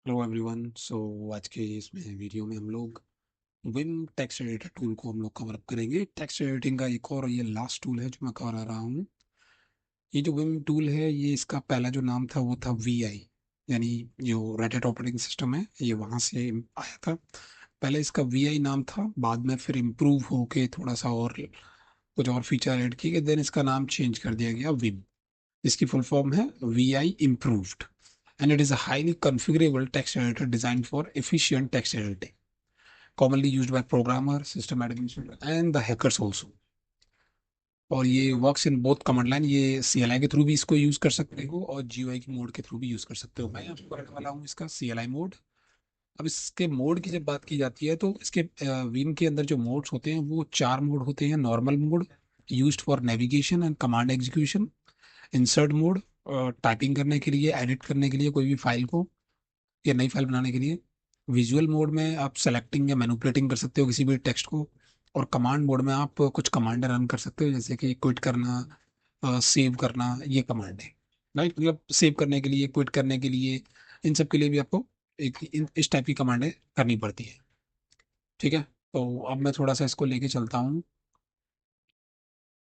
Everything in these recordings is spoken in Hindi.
Hello everyone. आज के इसमें वीडियो में हम लोग विम टेक्स्ट एडिटर टूल को हम लोग कवर अप करेंगे। टेक्स्ट एडिटिंग का एक और ये लास्ट टूल है जो मैं कवर रहा हूँ। ये जो विम टूल है, ये इसका पहला जो नाम था वो था वी आई, यानी जो रेड हैट ऑपरेटिंग सिस्टम है ये वहाँ से आया था। पहले इसका वी आई नाम था, बाद में फिर इम्प्रूव होके थोड़ा सा और कुछ और फीचर ऐड किए, देन इसका नाम चेंज कर दिया गया विम। इसकी फुल फॉर्म है V I improved, and it is a highly configurable text editor designed for efficient text editing, commonly used by programmers, system administrators, and the hackers also. और ये works in both command line, ये CLI के थ्रू भी इसको यूज कर सकते हो और GUI के मोड के थ्रू भी यूज कर सकते हो। मैं आपको करने वाला हूँ इसका CLI मोड। अब इसके मोड की जब बात की जाती है तो इसके विम के अंदर जो मोड्स होते हैं वो चार मोड होते हैं। Normal mode, used for navigation and command execution. Insert mode, typing करने के लिए, एडिट करने के लिए कोई भी फाइल को या नई फाइल बनाने के लिए। विजुअल मोड में आप सेलेक्टिंग या मैनिपुलेटिंग कर सकते हो किसी भी टेक्स्ट को। और कमांड मोड में आप कुछ कमांड रन कर सकते हो, जैसे कि क्विट करना, सेव करना, ये कमांड है। राइट, मतलब सेव करने के लिए, क्विट करने के लिए, इन सब के लिए भी आपको इस टाइप की कमांडें करनी पड़ती है। ठीक है, तो अब मैं थोड़ा सा इसको लेके चलता हूँ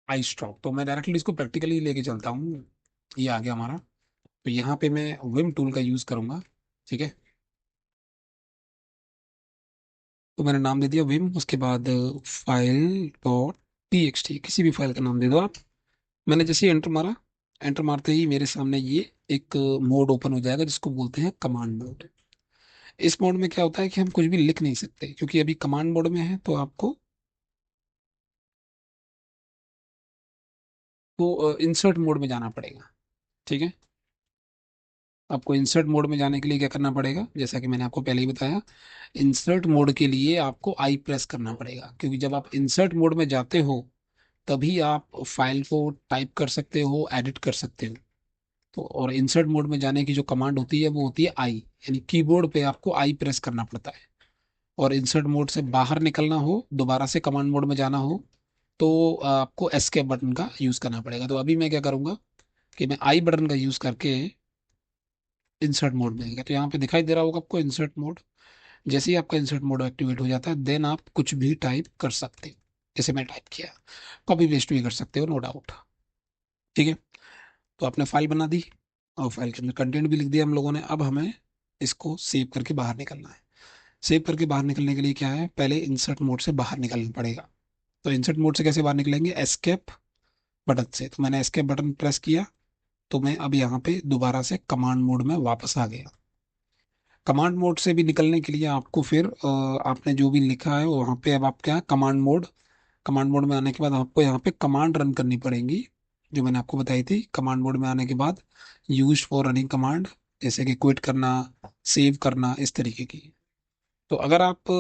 आई स्ट्रोक। तो मैं डायरेक्टली इसको प्रैक्टिकली लेके चलता हूँ। ये आ गया हमारा। तो यहाँ पे मैं विम टूल का यूज करूंगा। ठीक है, तो मैंने नाम दे दिया विम। उसके बाद फाइल डॉट टी किसी भी फाइल का नाम दे दो आप। मैंने जैसे एंटर मारा, एंटर मारते ही मेरे सामने ये एक मोड ओपन हो जाएगा जिसको बोलते हैं कमांड मोड। इस मोड में क्या होता है कि हम कुछ भी लिख नहीं सकते, क्योंकि अभी कमांड मोड में है। तो आपको वो इंसर्ट मोड में जाना पड़ेगा। ठीक है, आपको इंसर्ट मोड में जाने के लिए क्या करना पड़ेगा, जैसा कि मैंने आपको पहले ही बताया, इंसर्ट मोड के लिए आपको आई प्रेस करना पड़ेगा, क्योंकि जब आप इंसर्ट मोड में जाते हो तभी आप फाइल को टाइप कर सकते हो, एडिट कर सकते हो। तो और इंसर्ट मोड में जाने की जो कमांड होती है वो होती है आई, यानी कीबोर्ड पे आपको आई प्रेस करना पड़ता है। और इंसर्ट मोड से बाहर निकलना हो, दोबारा से कमांड मोड में जाना हो, तो आपको एस्केप बटन का यूज करना पड़ेगा। तो अभी मैं क्या करूंगा कि मैं आई बटन का यूज करके इंसर्ट मोड में गया। तो यहाँ पे दिखाई दे रहा होगा आपको इंसर्ट मोड। जैसे ही आपका इंसर्ट मोड एक्टिवेट हो जाता है, देन आप कुछ भी टाइप कर सकते हो। जैसे मैं टाइप किया, कॉपी पेस्ट भी कर सकते हो, नो डाउट। ठीक है, तो आपने फाइल बना दी और फाइल के अंदर कंटेंट भी लिख दिया हम लोगों ने। अब हमें इसको सेव करके बाहर निकलना है। सेव करके बाहर निकलने के लिए क्या है, पहले इंसर्ट मोड से बाहर निकलना पड़ेगा। तो इंसर्ट मोड से कैसे बाहर निकलेंगे, एस्केप बटन से। तो मैंने एस्केप बटन प्रेस किया, तो मैं अब यहाँ पे दोबारा से कमांड मोड में वापस आ गया। कमांड मोड से भी निकलने के लिए आपको फिर आपने जो भी लिखा है वहाँ पे, अब आप क्या, कमांड मोड। कमांड मोड में आने के बाद आपको यहाँ पे कमांड रन करनी पड़ेंगी, जो मैंने आपको बताई थी। कमांड मोड में आने के बाद यूज फॉर रनिंग कमांड, जैसे कि क्विट करना, सेव करना, इस तरीके की। तो अगर आप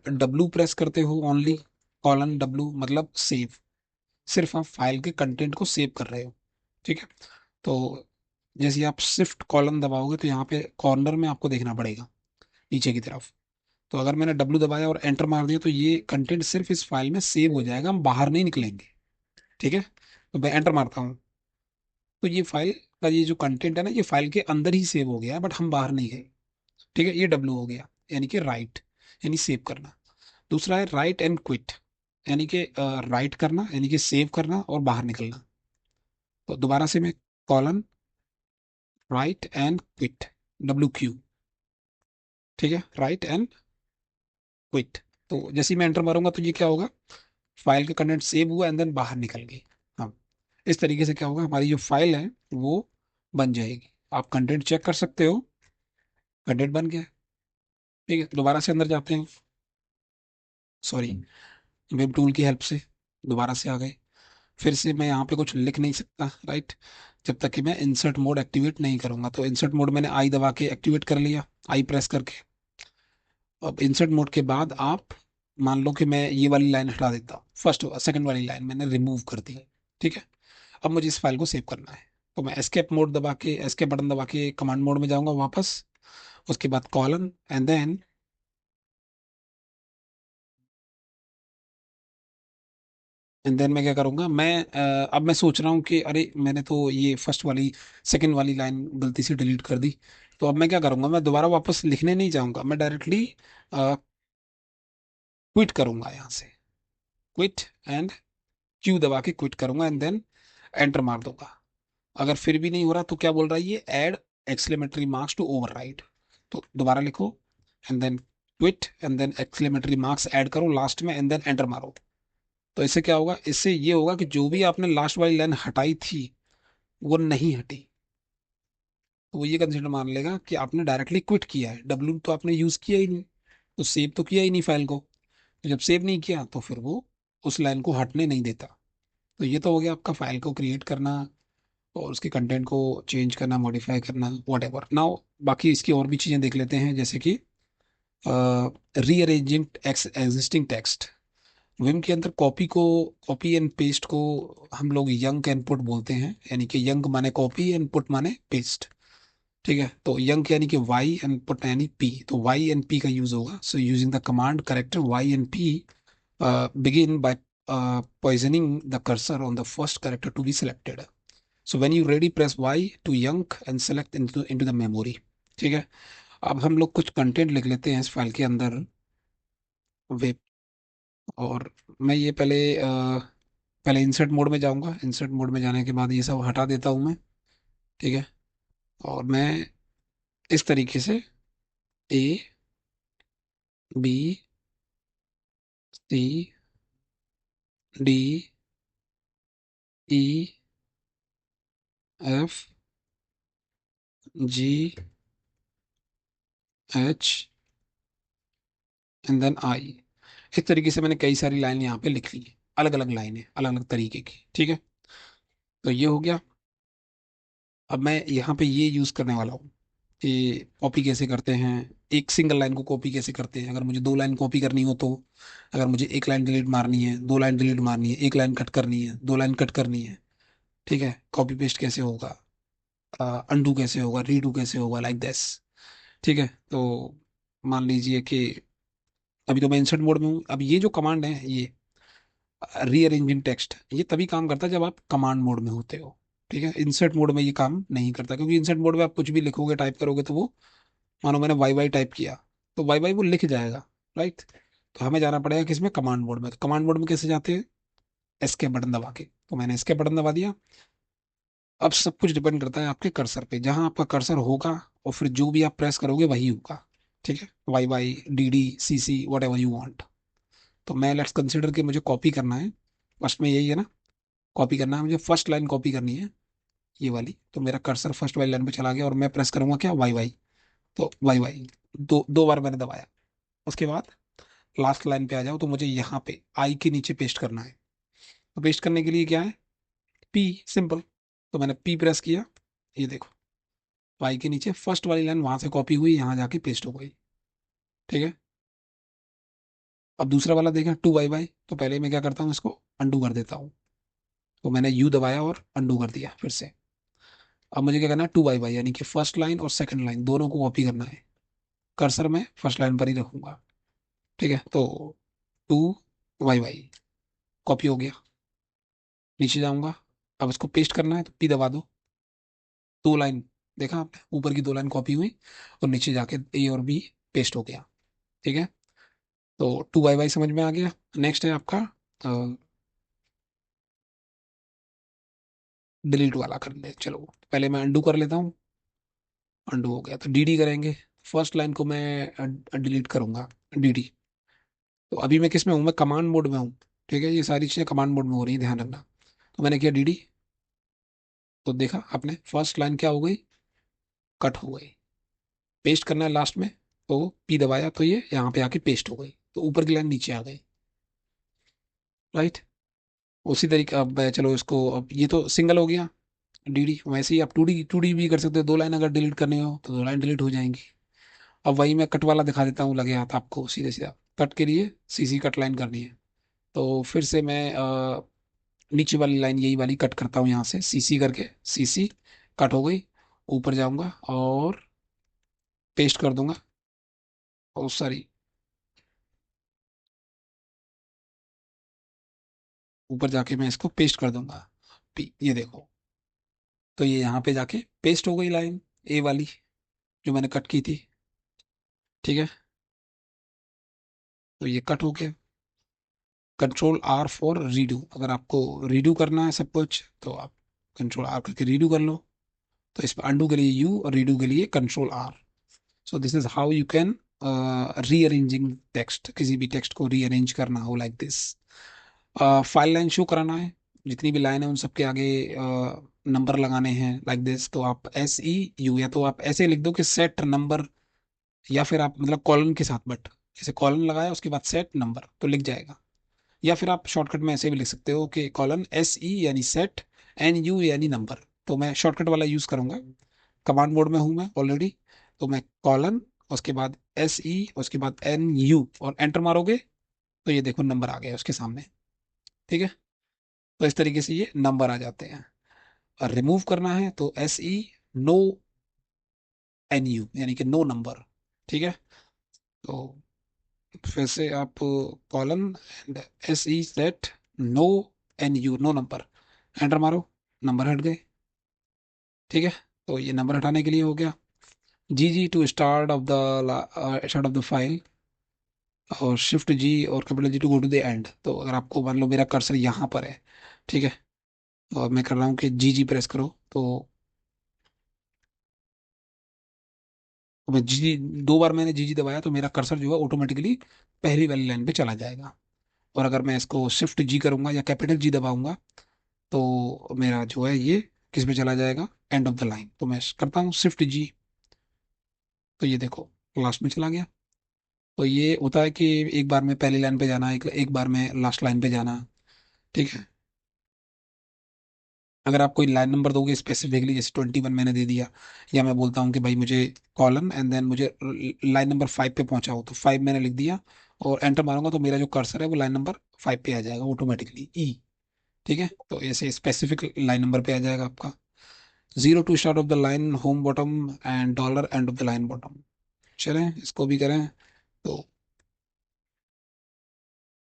डब्लू प्रेस करते हो, ओनली कॉलन डब्लू मतलब सेव, सिर्फ आप फाइल के कंटेंट को सेव कर रहे हो। ठीक है, तो जैसे ही आप शिफ्ट कॉलन दबाओगे तो यहाँ पे कॉर्नर में आपको देखना पड़ेगा नीचे की तरफ। तो अगर मैंने डब्लू दबाया और एंटर मार दिया तो ये कंटेंट सिर्फ इस फाइल में सेव हो जाएगा, हम बाहर नहीं निकलेंगे। ठीक है, तो मैं एंटर मारता हूँ, तो ये फाइल का ये जो कंटेंट है ना, ये फाइल के अंदर ही सेव हो गया, बट हम बाहर नहीं गए। ठीक है, ये डब्लू हो गया, यानी कि राइट, यानी सेव करना। दूसरा है राइट एंड क्विट, यानी कि राइट करना, यानी कि सेव करना और बाहर निकलना। तो दोबारा से मैं colon right and quit, WQ। ठीक है, राइट एंड क्विट। तो जैसे ही मैं एंटर मारूंगा तो ये क्या होगा, फाइल का कंटेंट सेव हुआ एंड देन बाहर निकल गई। हाँ, इस तरीके से क्या होगा, हमारी जो फाइल है वो बन जाएगी। आप कंटेंट चेक कर सकते हो, कंटेंट बन गया। ठीक है, दोबारा से अंदर जाते हैं, सॉरी, वेब टूल की हेल्प से दोबारा से आ गए। फिर से मैं यहाँ पे कुछ लिख नहीं सकता, राइट, जब तक कि मैं इंसर्ट मोड एक्टिवेट नहीं करूंगा। तो इंसर्ट मोड मैंने आई दबा के एक्टिवेट कर लिया, आई प्रेस करके। अब इंसर्ट मोड के बाद आप मान लो कि मैं ये वाली लाइन हटा देता हूँ, फर्स्ट सेकंड वाली लाइन मैंने रिमूव कर दी। ठीक है, अब मुझे इस फाइल को सेव करना है। तो मैं एस्केप मोड दबा के, एस्केप बटन दबा के कमांड मोड में जाऊंगा वापस। उसके बाद कॉलन एंड देन मैं क्या करूंगा, अब मैं सोच रहा हूँ कि अरे मैंने तो ये फर्स्ट वाली, सेकंड वाली लाइन गलती से डिलीट कर दी, तो अब मैं क्या करूंगा, मैं दोबारा वापस लिखने नहीं जाऊंगा, मैं डायरेक्टली क्विट करूंगा यहाँ से। क्विट एंड क्यू दबा के क्विट करूंगा एंड देन एंटर मार दूंगा। अगर फिर भी नहीं हो रहा तो क्या बोल रहा है ये, add exclamatory marks to override. तो दोबारा लिखो and then quit and then exclamatory marks add करो लास्ट में एंड देन एंटर मारो। तो इससे क्या होगा, इससे ये होगा कि जो भी आपने लास्ट वाली लाइन हटाई थी वो नहीं हटी। तो वो ये कंसिडर मान लेगा कि आपने डायरेक्टली क्विट किया है, डब्ल्यू तो आपने यूज किया ही नहीं, तो सेव तो किया ही नहीं फाइल को। तो जब सेव नहीं किया तो फिर वो उस लाइन को हटने नहीं देता। तो ये तो हो गया आपका फाइल को क्रिएट करना और उसके कंटेंट को चेंज करना, मॉडिफाई करना, वट एवर। नाउ बाकी इसकी और भी चीज़ें देख लेते हैं, जैसे कि रीअरेंजिंग एग्जिस्टिंग टेक्स्ट। विम के अंदर कॉपी एंड पेस्ट को हम लोग यंग एंड पुट बोलते हैं, यानी कि यंग माने कॉपी एंड पुट माने पेस्ट। ठीक है, तो यंग यानी कि वाई एंड पुट यानी पी, तो वाई एंड पी का यूज होगा। So using the command character Y and P begin by poisoning the cursor on the first character to be selected. So when you ready press Y to yank and select into the memory। ठीक है, अब हम लोग कुछ कंटेंट लिख लेते हैं इस फाइल के अंदर, वेब। और मैं ये पहले इंसर्ट मोड में जाऊंगा। इंसर्ट मोड में जाने के बाद ये सब हटा देता हूँ मैं। ठीक है, और मैं इस तरीके से A B C D E F G H and then I, इस तरीके से मैंने कई सारी लाइन यहाँ पे लिख ली है, अलग अलग लाइनें अलग अलग तरीके की। ठीक है, तो ये हो गया। अब मैं यहाँ पे ये यूज करने वाला हूँ कि कॉपी कैसे करते हैं, एक सिंगल लाइन को कॉपी कैसे करते हैं। अगर मुझे दो लाइन कॉपी करनी हो तो, अगर मुझे एक लाइन डिलीट मारनी है, दो लाइन डिलीट मारनी है, एक लाइन कट करनी है, दो लाइन कट करनी है। ठीक है, कॉपी पेस्ट कैसे होगा, अंडू कैसे होगा, रीडू कैसे होगा, लाइक दिस। ठीक है, तो मान लीजिए कि अभी तो मैं इंसर्ट मोड में हूँ। अब ये जो कमांड है ये रीअरेंजिंग टेक्स्ट, ये तभी काम करता है जब आप कमांड मोड में होते हो। ठीक है, इंसर्ट मोड में ये काम नहीं करता, क्योंकि इंसर्ट मोड में आप कुछ भी लिखोगे, टाइप करोगे, तो वो, मानो मैंने वाई वाई टाइप किया तो वाई वाई वो लिख जाएगा। राइट, तो हमें जाना पड़ेगा किसमें, कमांड मोड में। तो कमांड मोड में कैसे जाते हैं, एस्केप बटन दबा के। तो मैंने एस्केप बटन दबा दिया। अब सब कुछ डिपेंड करता है आपके कर्सर पे, जहां आपका कर्सर होगा और फिर जो भी आप प्रेस करोगे वही होगा। ठीक है, Y Y D D C C whatever you want. तो मैं लेट्स कंसिडर कि मुझे कॉपी करना है, फर्स्ट में यही है ना, कॉपी करना है मुझे, फर्स्ट लाइन कॉपी करनी है ये वाली। तो मेरा कर्सर फर्स्ट वाली लाइन पे चला गया और मैं प्रेस करूंगा क्या, वाई वाई। तो वाई वाई दो दो बार मैंने दबाया। उसके बाद लास्ट लाइन पे आ जाओ, तो मुझे यहाँ पे आई के नीचे पेस्ट करना है। तो पेस्ट करने के लिए क्या है, पी, सिंपल। तो मैंने पी प्रेस किया, ये देखो वाई के नीचे फर्स्ट वाली लाइन वहां से कॉपी हुई, यहाँ जाके पेस्ट हो गई। ठीक है, अब दूसरा वाला देखा टू वाई वाई, तो पहले मैं क्या करता हूँ, इसको अंडू कर देता हूँ। तो मैंने यू दबाया और अंडू कर दिया फिर से। अब मुझे क्या करना है, टू वाई वाई, यानी कि फर्स्ट लाइन और सेकंड लाइन दोनों को कॉपी करना है। कर्सर में फर्स्ट लाइन पर ही रखूंगा। ठीक है, तो टू वाई वाई कॉपी हो गया। नीचे जाऊंगा, अब इसको पेस्ट करना है तो पी दबा दो। दो लाइन, देखा आपने, ऊपर की दो लाइन कॉपी हुई और नीचे जाके ए और बी पेस्ट हो गया। ठीक है, तो टू वाई वाई समझ में आ गया। नेक्स्ट है आपका डिलीट वाला कर ले, चलो पहले मैं अंडू कर लेता हूँ। अंडू हो गया, तो डी डी करेंगे। फर्स्ट लाइन को मैं डिलीट करूंगा, डी डी। तो अभी मैं किस में हूँ, मैं कमांड मोड में हूँ। ठीक है, ये सारी चीजें कमांड मोड में हो रही है, ध्यान रखना। तो मैंने किया डी डी, तो देखा आपने फर्स्ट लाइन क्या हो गई, कट हो गई। पेस्ट करना है लास्ट में, तो पी दबाया तो ये यहाँ पे आके पेस्ट हो गई, तो ऊपर की लाइन नीचे आ गई। राइट, उसी तरीके अब चलो इसको, अब ये तो सिंगल हो गया डी डी। वैसे ही आप टू डी भी कर सकते हो, दो लाइन अगर डिलीट करनी हो तो दो लाइन डिलीट हो जाएंगी। अब वही मैं कट वाला दिखा देता हूँ, लगे हाथ आपको, सीधे सीधा कट के लिए सीसी कट लाइन करनी है। तो फिर से मैं नीचे वाली लाइन यही वाली कट करता हूँ यहाँ से, सीसी करके, सीसी कट हो गई। ऊपर जाऊंगा और पेस्ट कर दूंगा, और सारी ऊपर जाके मैं इसको पेस्ट कर दूंगा, ये देखो। तो ये यहाँ पे जाके पेस्ट हो गई लाइन ए वाली। जो मैंने कट की थी। ठीक है, तो ये कट हो गया। कंट्रोल आर फॉर रीडू, अगर आपको रीडू करना है सब कुछ तो आप कंट्रोल आर करके रीडू कर लो। तो इस पर अंडू के लिए यू और रीडू के लिए control R. So this is how you can rearranging text, किसी भी टेक्स्ट को रीअरेंज करना हो like this. File line show कराना है, जितनी भी लाइन है उन सबके आगे नंबर लगाने हैं लाइक दिस। तो आप एस ई यू, या तो आप ऐसे लिख दो कि सेट नंबर, या फिर आप मतलब कॉलन के साथ, बट जैसे कॉलन लगाया उसके बाद सेट नंबर तो लिख जाएगा। या फिर आप शॉर्टकट में ऐसे भी लिख सकते हो कि कॉलन एस ई यानी सेट, एन यू यानी नंबर। तो मैं शॉर्टकट वाला यूज करूंगा, कमांड मोड में हूं मैं ऑलरेडी। तो मैं कॉलन, उसके बाद एस ई, उसके बाद एन यू, और एंटर मारोगे तो ये देखो नंबर आ गया उसके सामने। ठीक है, तो इस तरीके से ये नंबर आ जाते हैं। और रिमूव करना है तो S E no N U यानी कि नो नंबर। ठीक है, तो फिर से आप colon and S E set no N U no number, enter मारो, नंबर हट गए। ठीक है, तो ये नंबर हटाने के लिए हो गया। G G to start of the file, और शिफ्ट जी और capital G to go to the end. तो अगर आपको मान लो मेरा कर्सर यहाँ पर है, ठीक है, और मैं कर रहा हूँ कि जी जी प्रेस करो, तो मैं जी, दो बार मैंने जी जी दबाया तो मेरा कर्सर जो है ऑटोमेटिकली पहली वाली लाइन पे चला जाएगा। और अगर मैं इसको शिफ्ट जी करूंगा या कैपिटल जी दबाऊंगा तो मेरा जो है ये किस पे चला जाएगा, एंड ऑफ द लाइन। तो मैं करता हूँ शिफ्ट जी, तो ये देखो लास्ट में चला गया। तो ये होता है कि एक बार में पहली लाइन पे जाना, एक बार में लास्ट लाइन पे जाना। ठीक है, अगर आप कोई लाइन नंबर दोगे स्पेसिफिकली, जैसे 21 मैंने दे दिया, या मैं बोलता हूँ कि भाई मुझे कॉलन एंड देन मुझे लाइन नंबर 5 पे पहुंचाओ, तो 5 मैंने लिख दिया और एंटर मारूंगा तो मेरा जो कर्सर है वो लाइन नंबर 5 पे आ जाएगा ऑटोमेटिकली ई। ठीक है, तो ऐसे स्पेसिफिक लाइन नंबर पे आ जाएगा आपका। Zero to start of the line home bottom, and dollar end of the line bottom. चलें इसको भी करें, तो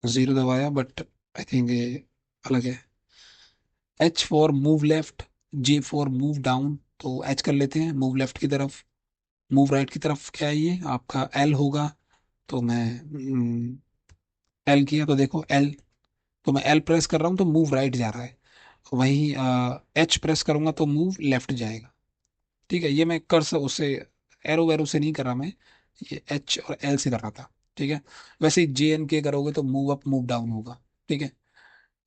जीरो दबाया बट आई थिंक ये अलग है। H for move left, J for move down, तो एच कर लेते हैं मूव लेफ्ट की तरफ। मूव राइट की तरफ क्या है, ये आपका एल होगा। तो मैं एल किया तो देखो एल, तो मैं एल प्रेस कर रहा हूँ तो मूव राइट जा रहा है। वहीं एच प्रेस करूंगा तो मूव लेफ्ट जाएगा। ठीक है, ये मैं कर उससे एरो वैरो से नहीं कर रहा मैं, ये एच और एल से कर रहा था। ठीक है, वैसे ही जे एन के करोगे तो मूव अप मूव डाउन होगा। ठीक है,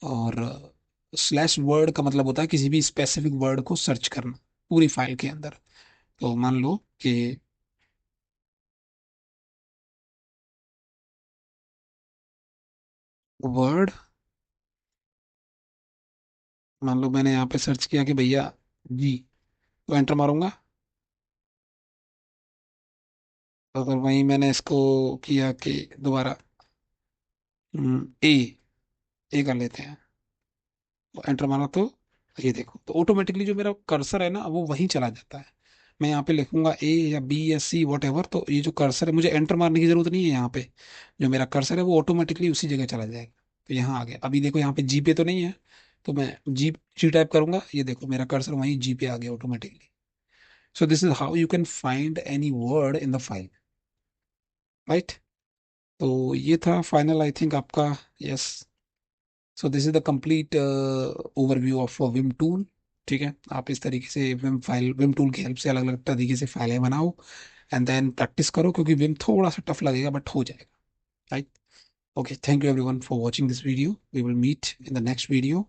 और स्लैश वर्ड का मतलब होता है किसी भी स्पेसिफिक वर्ड को सर्च करना पूरी फाइल के अंदर। तो मान लो कि वर्ड, मान लो मैंने यहाँ पे सर्च किया कि भैया जी, तो एंटर मारूंगा। अगर वहीं मैंने इसको किया कि दोबारा ए, ए कर लेते हैं, तो एंटर मारा तो ये देखो, तो ऑटोमेटिकली जो मेरा कर्सर है ना वो वहीं चला जाता है। मैं यहाँ पे लिखूंगा ए या बी या सी वट एवर, तो ये जो कर्सर है मुझे एंटर मारने की जरूरत नहीं है यहाँ पे। जो मेरा कर्सर है वो ऑटोमेटिकली उसी जगह चला जाएगा। तो यहाँ आ गया, अभी देखो यहाँ पे जी पे तो नहीं है, तो मैं जी जी टाइप करूंगा, ये देखो मेरा कर्सर वहीं जी पे आ गया automatically. So this is how you can find any word in the file, right. तो ये था फाइनल आई थिंक आपका। Yes, so this is the complete overview of Vim tool. ठीक है, आप इस तरीके से विम टूल की हेल्प से अलग अलग तरीके से फाइलें बनाओ, एंड देन प्रैक्टिस करो, क्योंकि विम थोड़ा सा टफ लगेगा बट हो जाएगा, right. Okay, thank you everyone for watching this video, we will meet in the next video.